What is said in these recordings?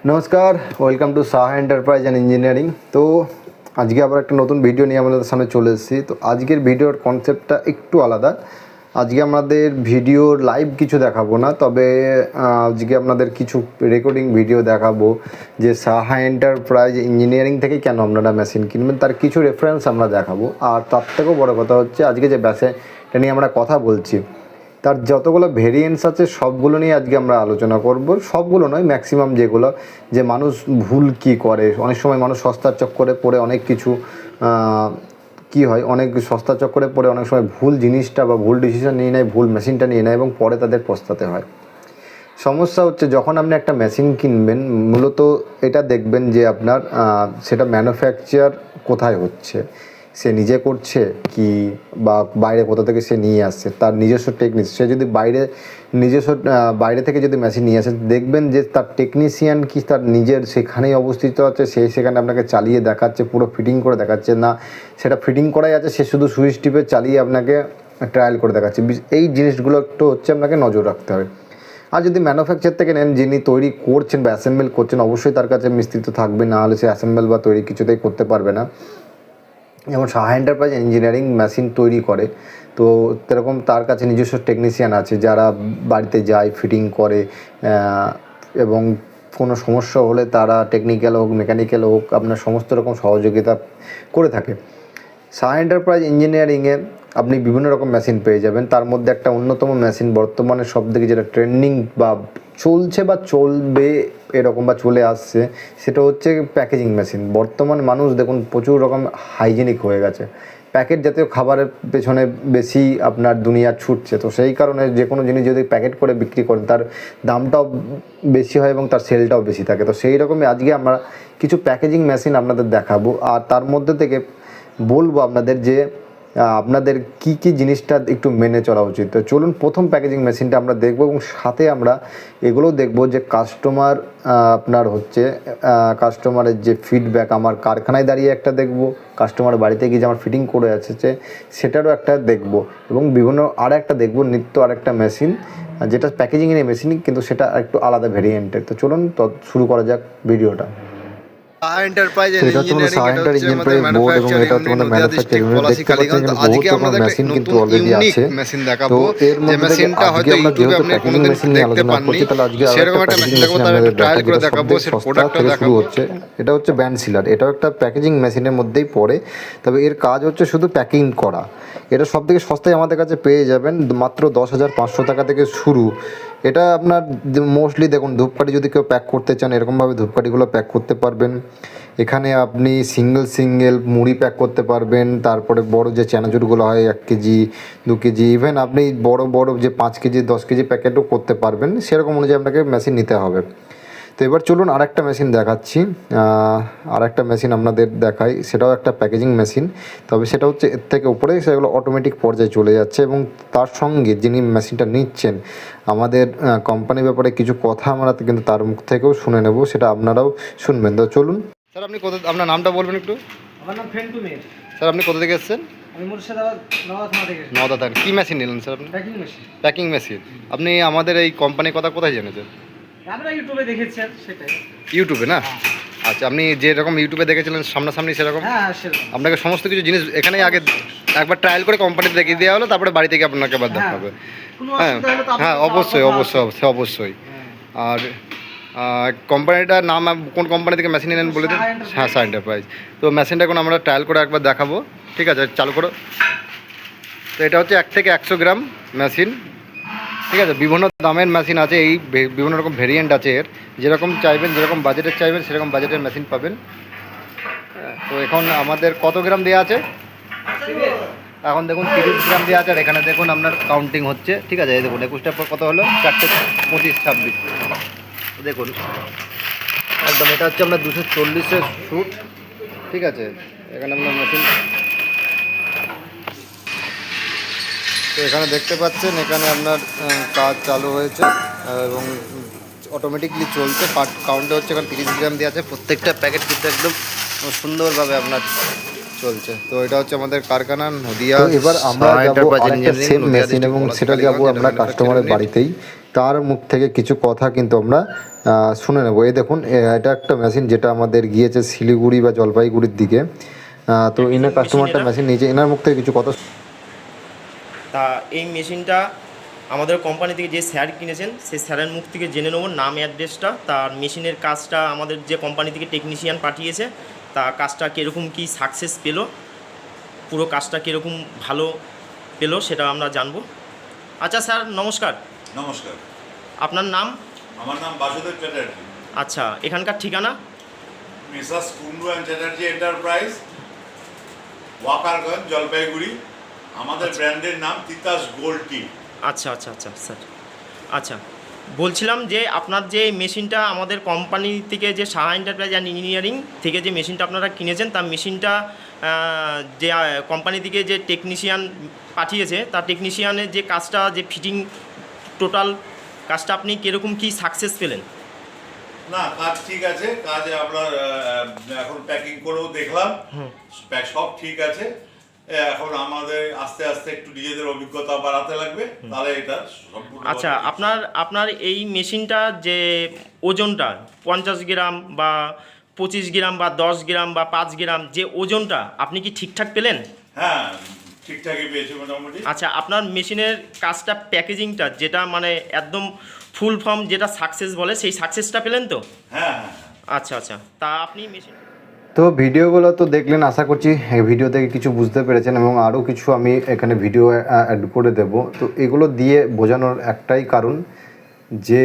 নমস্কার, welcome to Saha enterprise and engineering. তো আজকে আবার একটা নতুন ভিডিও নিয়ে আমাদের সামনে চলে এসেছি। তো আজকের ভিডিওর কনসেপ্টটা একটু আলাদা। আজকে আমাদের ভিডিওর লাইভ কিছু দেখাবো না, তবে আজকে আপনাদের কিছু রেকর্ডিং ভিডিও দেখাবো যে সাহা এন্টারপ্রাইজ ইঞ্জিনিয়ারিং থেকে কেন আপনারা মেশিন কিনবেন, তার কিছু রেফারেন্স আমরা দেখাবো। আর তার থেকেও বড় কথা হচ্ছে আজকে যে মেশিনটা নিয়ে আমরা কথা বলছি তার যতগুলো ভেরিয়েন্টস আছে সবগুলো নিয়ে আজকে আমরা আলোচনা করব। সবগুলো নয়, ম্যাক্সিমাম যেগুলো, যে মানুষ ভুল কি করে। অনেক সময় মানুষ সস্তার চক্করে পড়ে অনেক কিছু কি হয়, অনেক সস্তার চক্করে পড়ে অনেক সময় ভুল জিনিসটা বা ভুল ডিসিশন নিয়ে নেয়, ভুল মেশিনটা নিয়ে নেয় এবং পরে তাদের পস্তাতে হয়। সমস্যা হচ্ছে যখন আপনি একটা মেশিন কিনবেন, মূলত এটা দেখবেন যে আপনার সেটা ম্যানুফ্যাকচার কোথায় হচ্ছে, সে নিজে করছে কি বা বাইরে কোথা থেকে সে নিয়ে আসছে, তার নিজস্ব টেকনিক। সে যদি বাইরে থেকে যদি মেশিন নিয়ে আসে, দেখবেন যে তার টেকনিশিয়ান কি তার নিজের সেখানেই অবস্থিত আছে, সে সেখানে আপনাকে চালিয়ে দেখাচ্ছে, পুরো ফিটিং করে দেখাচ্ছে না, সেটা ফিটিং করাই আছে, সে শুধু সুইচ টিপে চালিয়ে আপনাকে ট্রায়াল করে দেখাচ্ছে। এই জিনিসগুলো একটু হচ্ছে আপনাকে নজর রাখতে হবে। আর যদি ম্যানুফ্যাকচার থেকে নেন, যিনি তৈরি করছেন বা অ্যাসেম্বল করছেন, অবশ্যই তার কাছে মিস্ত্রি তো থাকবে, না হলে সে অ্যাসেম্বল বা তৈরি কিছুতেই করতে পারবে না। যেমন সাহা এন্টারপ্রাইজ ইঞ্জিনিয়ারিং মেশিন তৈরি করে, তো সেরকম তার কাছে নিজস্ব টেকনিশিয়ান আছে যারা বাড়িতে যায়, ফিটিং করে, এবং কোনো সমস্যা হলে তারা টেকনিক্যাল হোক মেকানিক্যাল হোক আপনার সমস্ত রকম সহযোগিতা করে থাকে। সাহা এন্টারপ্রাইজ ইঞ্জিনিয়ারিংয়ে আপনি বিভিন্ন রকম মেশিন পেয়ে যাবেন। তার মধ্যে একটা অন্যতম মেশিন বর্তমানে সবথেকে যেটা ট্রেন্ডিং বা চলছে বা চলবে এরকম বা চলে আসছে, সেটা হচ্ছে প্যাকেজিং মেশিন। বর্তমানে মানুষ দেখুন প্রচুর রকম হাইজেনিক হয়ে গেছে, প্যাকেট জাতীয় খাবারের পেছনে বেশি আপনার দুনিয়া ছুটছে। তো সেই কারণে যে কোনো জিনিস যদি প্যাকেট করে বিক্রি করেন তার দামটাও বেশি হয় এবং তার সেলটাও বেশি থাকে। তো সেই রকমই আজকে আমরা কিছু প্যাকেজিং মেশিন আপনাদের দেখাবো, আর তার মধ্যে থেকে বলবো আপনাদের যে আপনাদের কি কি জিনিসটা একটু মেনে চলা উচিত। তো চলুন প্রথম প্যাকেজিং মেশিনটা আমরা দেখবো, এবং সাথে আমরা এগুলোও দেখবো যে কাস্টমার আপনার হচ্ছে কাস্টমারের যে ফিডব্যাক, আমার কারখানায় দাঁড়িয়ে একটা দেখবো, কাস্টমার বাড়িতে গিয়ে যে আমার ফিটিং করে আসছে সেটারও একটা দেখবো, এবং বিভিন্ন আর একটা দেখবো নিত্য আরেকটা মেশিন যেটা প্যাকেজিংয়ের মেশিন, কিন্তু সেটা একটু আলাদা ভেরিয়েন্টের। তো চলুন শুরু করা যাক ভিডিওটা। সাহা এন্টারপ্রাইজ তো এটা হচ্ছে আমাদের সাহা এন্টারপ্রাইজ বোর্ড, এবং এটা হচ্ছে আমাদের ম্যানুফ্যাকচারিং ইউনিট। দেখতে পাচ্ছেন এখানে বহুত রকম মেশিন কিন্তু অলরেডি আছে। তো এর মধ্যে থেকে আজকে আমরা যেহেতু প্যাকেজিং মেশিন নিয়ে আলোচনা করছি, তাহলে আজকে আরেকটা প্যাকেজিং মেশিন আপনাদের দেখাবো যেটা সবথেকে সস্তা থেকে শুরু হচ্ছে। এটা হচ্ছে ব্যান্ড সিলার। এটাও একটা প্যাকেজিং মেশিনের মধ্যেই পড়ে, তবে এর কাজ হচ্ছে শুধু প্যাকিং করা। এটা সবথেকে সস্তায় আমাদের কাছে পেয়ে যাবেন, মাত্র 10,500 টাকা থেকে শুরু। এটা আপনার মোস্টলি দেখুন, ধূপকাঠি যদি কেউ প্যাক করতে চান এরকমভাবে ধূপকাঠিগুলো প্যাক করতে পারবেন। এখানে আপনি সিঙ্গেল মুড়ি প্যাক করতে পারবেন। তারপরে বড় যে চানাচুরগুলো হয় 1 কেজি 2 কেজি, ইভেন আপনি বড় যে 5 কেজি 10 কেজি প্যাকেটও করতে পারবেন। সেরকম অনুযায়ী আপনাকে মেশিন নিতে হবে। তো এবার চলুন আরেকটা মেশিন দেখাচ্ছি। আরেকটা মেশিন আপনাদের দেখাই, সেটাও একটা প্যাকেজিং মেশিন, তবে সেটা হচ্ছে এর থেকে উপরে, সেগুলো অটোমেটিক পর্যায়ে চলে যাচ্ছে। এবং তার সঙ্গে যিনি মেশিনটা নিচ্ছেন, আমাদের কোম্পানির ব্যাপারে কিছু কথা আমরা কিন্তু তার মুখ থেকেও শুনে নেব, সেটা আপনারাও শুনবেন। তো চলুন। স্যার আপনি আপনার নামটা বলবেন একটু। আমার নাম ফেন্টু মির। স্যার আপনি কোথা থেকে এসেছেন? আমি মুর্শিদাবাদ নওদা থানা থেকে এসেছি। নওদা থানা। কী মেশিন নিলেন স্যার আপনি? Packing machine. Packing machine. আপনি আমাদের এই কোম্পানির কথা কোথায় জেনেছেন? আপনারা ইউটিউবে দেখেছেন সেটাই। ইউটিউবে না? আচ্ছা, আপনি যেরকম ইউটিউবে দেখেছিলেন সামনাসামনি সেরকম? হ্যাঁ সেরকম। আপনাকে সমস্ত কিছু জিনিস এখানেই আগে একবার ট্রায়াল করে কোম্পানিতে দেখিয়ে দেওয়া হলো, তারপরে বাড়ি থেকে আপনাকে আবার দেখা হবে। হ্যাঁ হ্যাঁ, অবশ্যই অবশ্যই অবশ্যই অবশ্যই। আর কোম্পানিটার নাম কোন কোম্পানি থেকে মেশিন নিলেন বলে দিন। হ্যাঁ, সাহা এন্টারপ্রাইজ। তো মেশিনটা এখন আমরা ট্রায়াল করে একবার দেখাবো, ঠিক আছে? চালু করো। তো এটা হচ্ছে 1 থেকে 100 গ্রাম মেশিন, ঠিক আছে? বিভিন্ন দামের মেশিন আছে, এই বিভিন্ন রকম ভেরিয়েন্ট আছে এর। যেরকম চাইবেন, যেরকম বাজেটের চাইবেন সেরকম বাজেটের মেশিন পাবেন। তো এখন আমাদের কত গ্রাম দেওয়া আছে? এখন দেখুন 30 গ্রাম দেওয়া আছে। আর এখানে দেখুন আপনার কাউন্টিং হচ্ছে, ঠিক আছে? এই দেখুন 21টার পর কত হলো, 4টে 25 26। দেখুন একদম এটা হচ্ছে আপনার 240-এর শ্যুট, ঠিক আছে? এখানে আপনার মেশিন, তো এখানে দেখতে পাচ্ছেন এখানে আপনার কাজ চালু হয়েছে এবং অটোমেটিকলি চলছে। কাউন্টে হচ্ছে এখানে 30 গ্রাম দিয়ে আছে। প্রত্যেকটা প্যাকেট কিন্তু একদম সুন্দরভাবে আপনার চলছে। তো এটা হচ্ছে আমাদের কারখানা নদিয়া। তো এবার আমরা যাবো আরেকটা সেম মেশিন, এবং সেটা যাবো আমরা কাস্টমারের বাড়িতেই। তার মুখ থেকে কিছু কথা কিন্তু আমরা শুনে নেব। এই দেখুন, এটা একটা মেশিন যেটা আমাদের গিয়েছে শিলিগুড়ি বা জলপাইগুড়ির দিকে। তো এনার কাস্টমারটা মেশিন নিয়েছে, এনার মুখ থেকে কিছু কথা। তা এই মেশিনটা আমাদের কোম্পানি থেকে যে স্যার কিনেছেন সেই স্যারের মুখ থেকে জেনে নেব নাম, অ্যাড্রেসটা, তার মেশিনের কাজটা আমাদের যে কোম্পানি থেকে টেকনিশিয়ান পাঠিয়েছে তা কাজটা কীরকম কী সাকসেস পেলো, পুরো কাজটা কীরকম ভালো পেলো সেটা আমরা জানবো। আচ্ছা স্যার, নমস্কার। নমস্কার, আপনার নাম? আমার নাম বাসুদেব চ্যাটার্জি। আচ্ছা, এখানকার ঠিকানা? Mrs Kundu and Chatterjee enterprise, Wakarganj, Jalpaiguri. আমাদের ব্র্যান্ডের নাম তিতাস গোল্ড টি। আচ্ছা আচ্ছা আচ্ছা স্যার, আচ্ছা বলছিলাম যে আপনার যে মেশিনটা আমাদের কোম্পানি থেকে যে সাহা এন্টারপ্রাইজ অ্যান্ড ইঞ্জিনিয়ারিং থেকে যে মেশিনটা আপনারা কিনেছেন তার মেশিনটা যে কোম্পানি থেকে যে টেকনিশিয়ান পাঠিয়েছে তার টেকনিশিয়ানের যে কাজটা, যে ফিটিং টোটাল কাজটা আপনি কীরকম কী সাকসেস পেলেন? না, কাজ ঠিক আছে। কাজ আমরা এখন প্যাকিং করেও দেখলাম, সব ঠিক আছে। এখন আমাদের আস্তে আস্তে একটু নিজেদের অভিজ্ঞতা বাড়াতে লাগবে, তাহলে এটা সম্পূর্ণ। আচ্ছা, আপনার এই মেশিনটা যে ওজনটা 50 গ্রাম বা 25 গ্রাম বা 10 গ্রাম বা 5 গ্রাম যে ওজনটা আপনি কি ঠিকঠাক পেলেন? হ্যাঁ, ঠিকঠাকই পেয়েছি মোটামুটি। আচ্ছা, আপনার মেশিনের কাজটা, প্যাকেজিংটা যেটা মানে একদম ফুল ফর্ম যেটা সাকসেস বলে সেই সাকসেসটা পেলেন তো? হ্যাঁ হ্যাঁ। আচ্ছা আচ্ছা, তা আপনি মেশিন তো ভিডিওগুলো তো দেখলেন, আশা করছি ভিডিও থেকে কিছু বুঝতে পেরেছেন এবং আরও কিছু আমি এখানে ভিডিও অ্যাড করে দেব। তো এগুলো দিয়ে বোঝানোর একটাই কারণ যে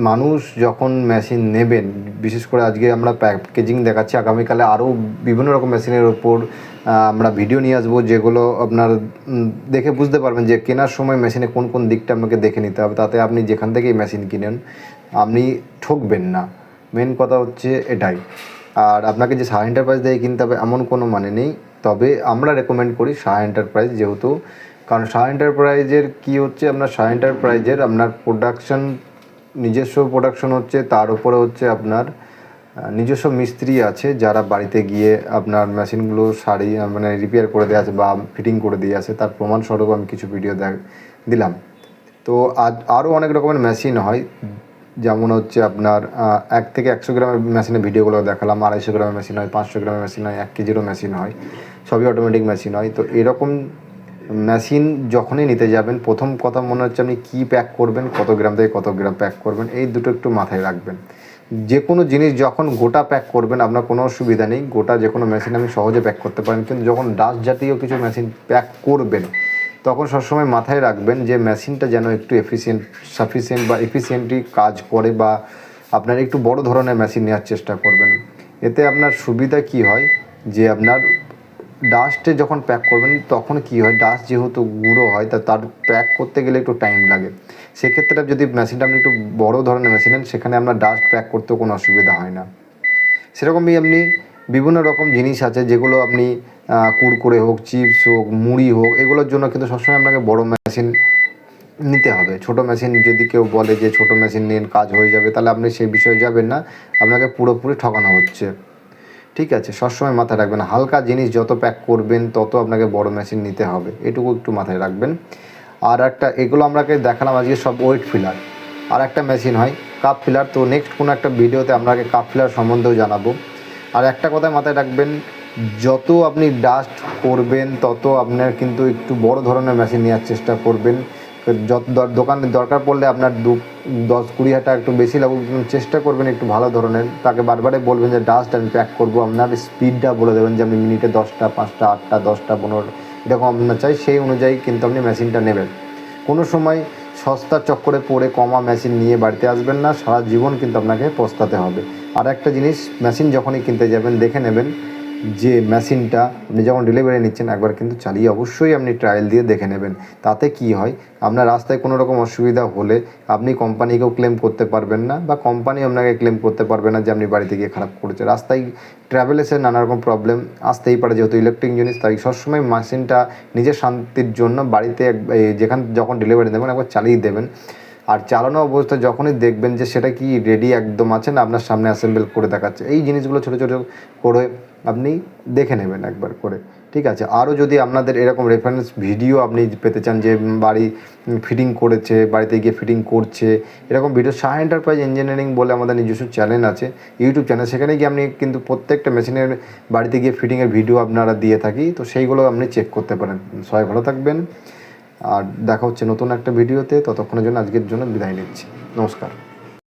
মানুষ যখন মেশিন নেবেন, বিশেষ করে আজকে আমরা প্যাকেজিং দেখাচ্ছি, আগামীকালে আরও বিভিন্ন রকম মেশিনের ওপর আমরা ভিডিও নিয়ে আসবো, যেগুলো আপনার দেখে বুঝতে পারবেন যে কেনার সময় মেশিনে কোন কোন দিকটা আপনাকে দেখে নিতে হবে, তাতে আপনি যেখান থেকেই মেশিন কিনেন আপনি ঠকবেন না। মেন কথা হচ্ছে এটাই। আর আপনাকে যে সাহা এন্টারপ্রাইজ দিয়ে কিনতে হবে এমন কোনো মানে নেই, তবে আমরা রেকমেন্ড করি সাহা এন্টারপ্রাইজ, যেহেতু কারণ সাহা এন্টারপ্রাইজের কী হচ্ছে, আপনার সাহা এন্টারপ্রাইজের আপনার প্রোডাকশন, নিজস্ব প্রোডাকশন হচ্ছে, তার উপরে হচ্ছে আপনার নিজস্ব মিস্ত্রি আছে যারা বাড়িতে গিয়ে আপনার মেশিনগুলো মানে রিপেয়ার করে দিয়ে আসে বা ফিটিং করে দিয়ে আসে। তার প্রমাণস্বরূপ আমি কিছু ভিডিও দিলাম। তো আরও অনেক রকমের মেশিন হয়, যেমন হচ্ছে আপনার 1 থেকে 100 গ্রামের মেশিনের ভিডিওগুলো দেখালাম, 250 গ্রামের মেশিন হয়, 500 গ্রামের মেশিন হয়, 1 কেজিরও মেশিন হয়, সবই অটোমেটিক মেশিন হয়। তো এরকম মেশিন যখনই নিতে যাবেন, প্রথম কথা মনে হচ্ছে আপনি কী প্যাক করবেন, কত গ্রাম থেকে কত গ্রাম প্যাক করবেন, এই দুটো একটু মাথায় রাখবেন। যে কোনো জিনিস যখন গোটা প্যাক করবেন আপনার কোনো অসুবিধা নেই, গোটা যে কোনো মেশিন আপনি সহজে প্যাক করতে পারেন, কিন্তু যখন ডাস্ট জাতীয় কিছু মেশিন প্যাক করবেন তখন সবসময় মাথায় রাখবেন যে মেশিনটা যেন একটু সাফিসিয়েন্ট বা এফিসিয়েন্টলি কাজ করে, বা আপনার একটু বড় ধরনের মেশিন নেওয়ার চেষ্টা করবেন। এতে আপনার সুবিধা কি হয় যে আপনার ডাস্টে যখন প্যাক করবেন তখন কি হয়, ডাস্ট যেহেতু গুঁড়ো হয় তার প্যাক করতে গেলে একটু টাইম লাগে। সেক্ষেত্রে যদি মেশিনটা আপনি একটু বড় ধরনের মেশিন নেন, সেখানে আপনার ডাস্ট প্যাক করতেও কোনো অসুবিধা হয় না। সেরকমই আপনি বিভিন্ন রকম জিনিস আছে যেগুলো আপনি কুরকুরে হোক, চিপস হোক, মুড়ি হোক, এগুলোর জন্য কিন্তু সবসময় আপনাকে বড় মেশিন নিতে হবে। ছোট মেশিন যদি কেউ বলে যে ছোট মেশিন নিন কাজ হয়ে যাবে, তাহলে আপনি সেই বিষয়ে যাবেন না, আপনাকে পুরোপুরি ঠকানো হচ্ছে। ঠিক আছে, সবসময় মাথায় রাখবেন হালকা জিনিস যত প্যাক করবেন তত আপনাকে বড় মেশিন নিতে হবে, এটুকু একটু মাথায় রাখবেন। আর একটা, এগুলো আপনাকে দেখালাম আজকে সব ওয়েট ফিলার। আর একটা মেশিন হয় কাপ ফিলার, তো নেক্সট কোনো একটা ভিডিওতে আপনাকে কাপ ফিলার সম্বন্ধেও জানাবো। আর একটা কথা মাথায় রাখবেন, যত আপনি ডাস্ট করবেন তত আপনার কিন্তু একটু বড় ধরনের মেশিন নেওয়ার চেষ্টা করবেন। যত দোকানে দরকার পড়লে আপনার 10-20 হাজার টাকা একটু বেশি লাগুক, চেষ্টা করবেন একটু ভালো ধরনের। তাকে বারবারে বলবেন যে ডাস্ট আমি প্যাক করবো, আপনার স্পিডটা বলে দেবেন যে আপনি মিনিটে 10টা, 5টা, 8টা, 10টা, 15 এরকম আপনার চাই, সেই অনুযায়ী কিন্তু আপনি মেশিনটা নেবেন। কোনো সময় সস্তার চক্করে পড়ে কমা মেশিন নিয়ে বাড়িতে আসবেন না, সারা জীবন কিন্তু আপনাকে পস্তাতে হবে। আর একটা জিনিস, মেশিন যখনই কিনতে যাবেন দেখে নেবেন যে মেশিনটা আপনি যখন ডেলিভারি নিচ্ছেন একবার কিন্তু চালিয়ে অবশ্যই আপনি ট্রায়াল দিয়ে দেখে নেবেন। তাতে কি হয়, আপনার রাস্তায় কোনো রকম অসুবিধা হলে আপনি কোম্পানিকেও ক্লেম করতে পারবেন না, বা কোম্পানি আপনাকে ক্লেম করতে পারবে না যে আপনি বাড়িতে গিয়ে খারাপ করেছে। রাস্তায় ট্রাভেলেসে নানা রকম প্রবলেম আসতেই পারে, যেহেতু ইলেকট্রিক জিনিস, তাই সবসময় মেশিনটা নিজের শান্তির জন্য বাড়িতে যখন ডেলিভারি দেবেন একবার চালিয়ে দেবেন। আর চালানো অবস্থায় যখনই দেখবেন যে সেটা কি রেডি একদম আছে না আপনার সামনে অ্যাসেম্বল করে দেখাচ্ছে, এই জিনিসগুলো ছোটো ছোটো করে আপনি দেখে নেবেন একবার করে, ঠিক আছে। আরও যদি আপনাদের এরকম রেফারেন্স ভিডিও আপনি পেতে চান যে বাড়ি ফিটিং করেছে, বাড়িতে গিয়ে ফিটিং করছে, এরকম ভিডিও সাহা এন্টারপ্রাইজ ইঞ্জিনিয়ারিং বলে আমাদের নিজস্ব চ্যানেল আছে, ইউটিউব চ্যানেল, সেখানে গিয়ে আপনি কিন্তু প্রত্যেকটা মেশিনের বাড়িতে গিয়ে ফিটিংয়ের ভিডিও আপনারা দিয়ে থাকি, তো সেইগুলো আপনি চেক করতে পারেন। সবাই ভালো থাকবেন, আর দেখা হচ্ছে নতুন একটা ভিডিওতে, ততক্ষণের জন্য আজকের জন্য বিদায় নিচ্ছি, নমস্কার।